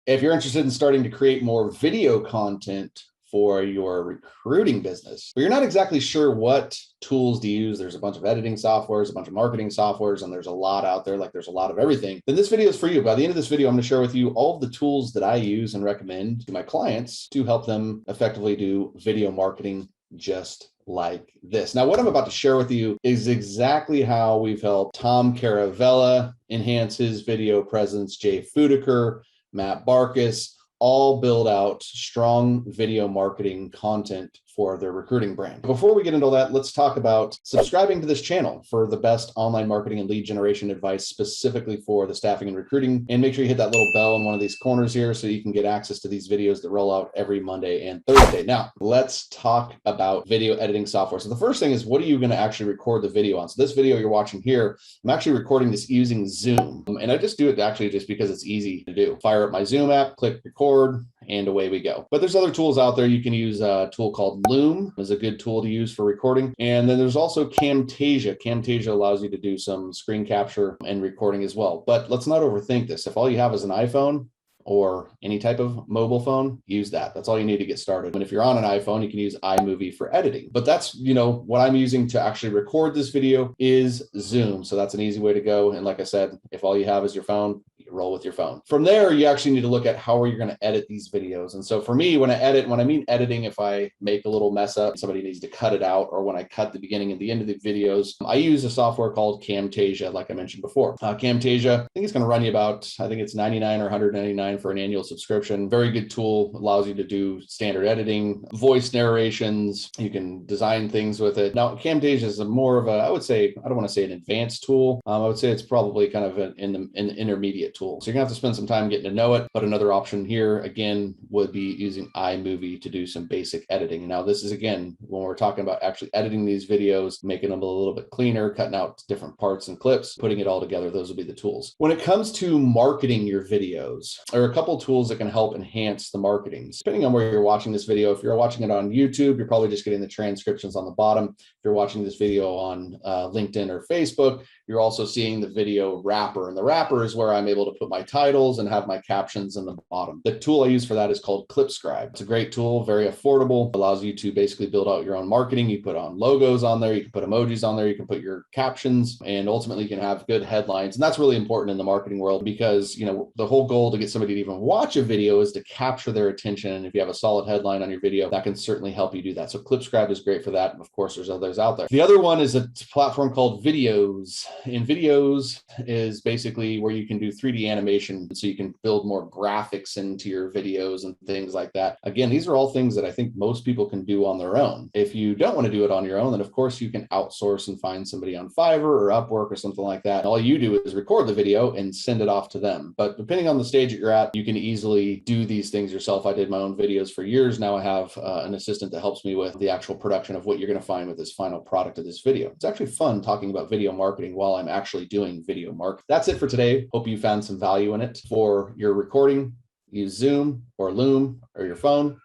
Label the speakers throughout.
Speaker 1: If you're interested in starting to create more video content for your recruiting business, but you're not exactly sure what tools to use, there's a bunch of editing softwares, a bunch of marketing softwares, and there's a lot out there, like there's a lot of everything, then this video is for you. By the end of this video, I'm going to share with you all of the tools that I use and recommend to my clients to help them effectively do video marketing just like this. Now, what I'm about to share with you is exactly how we've helped Tom Caravella enhance his video presence, Jay Fudiker, Matt Barkus, all build out strong video marketing content for their recruiting brand. Before we get into all that, let's talk about subscribing to this channel for the best online marketing and lead generation advice specifically for the staffing and recruiting. And make sure you hit that little bell in one of these corners here so you can get access to these videos that roll out every Monday and Thursday. Now, let's talk about video editing software. So the first thing is, what are you going to actually record the video on? So this video you're watching here, I'm actually recording this using Zoom. And I just do it actually just because it's easy to do. Fire up my Zoom app, click record, and away we go. But there's other tools out there. You can use a tool called Loom is a good tool to use for recording. And then there's also Camtasia. Camtasia allows you to do some screen capture and recording as well. But let's not overthink this. If all you have is an iPhone or any type of mobile phone, use that. That's all you need to get started. And if you're on an iPhone, you can use iMovie for editing. But that's, what I'm using to actually record this video is Zoom. So that's an easy way to go. And like I said, if all you have is your phone, you roll with your phone. From there, you actually need to look at how are you going to edit these videos. And so for me, when I mean editing, if I make a little mess up, somebody needs to cut it out, or when I cut the beginning and the end of the videos, I use a software called Camtasia, like I mentioned before. Camtasia, I think it's going to run you about, I think it's $99 or $199 for an annual subscription. Very good tool, allows you to do standard editing, voice narrations. You can design things with it. Now, Camtasia is more of a, I would say, I don't want to say an advanced tool. I would say it's probably kind of in the intermediate tool. So you're gonna have to spend some time getting to know it. But another option here, again, would be using iMovie to do some basic editing. Now, this is, again, when we're talking about actually editing these videos, making them a little bit cleaner, cutting out different parts and clips, putting it all together, those will be the tools. When it comes to marketing your videos, there are a couple tools that can help enhance the marketing. Depending on where you're watching this video, if you're watching it on YouTube, you're probably just getting the transcriptions on the bottom. If you're watching this video on LinkedIn or Facebook, you're also seeing the video wrapper. And the wrapper is where I'm able to put my titles and have my captions in the bottom. The tool I use for that is called ClipScribe. It's a great tool, very affordable, allows you to basically build out your own marketing. You put on logos on there, you can put emojis on there, you can put your captions, and ultimately you can have good headlines. And that's really important in the marketing world because, the whole goal to get somebody to even watch a video is to capture their attention. And if you have a solid headline on your video, that can certainly help you do that. So ClipScribe is great for that. And of course, there's others out there. The other one is a platform called Videos. And Videos is basically where you can do 3D animation. So you can build more graphics into your videos and things like that. Again, these are all things that I think most people can do on their own. If you don't want to do it on your own, then of course you can outsource and find somebody on Fiverr or Upwork or something like that. All you do is record the video and send it off to them. But depending on the stage that you're at, you can easily do these things yourself. I did my own videos for years. Now I have an assistant that helps me with the actual production of what you're going to find with this final product of this video. It's actually fun talking about video marketing while I'm actually doing video marketing. That's it for today. Hope you found some value in it. For your recording, use Zoom or Loom or your phone.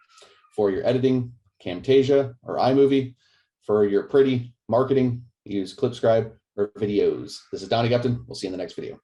Speaker 1: For your editing, Camtasia or iMovie. For your pretty marketing, use ClipScribe or Videos. This is Donnie Gupton. We'll see you in the next video.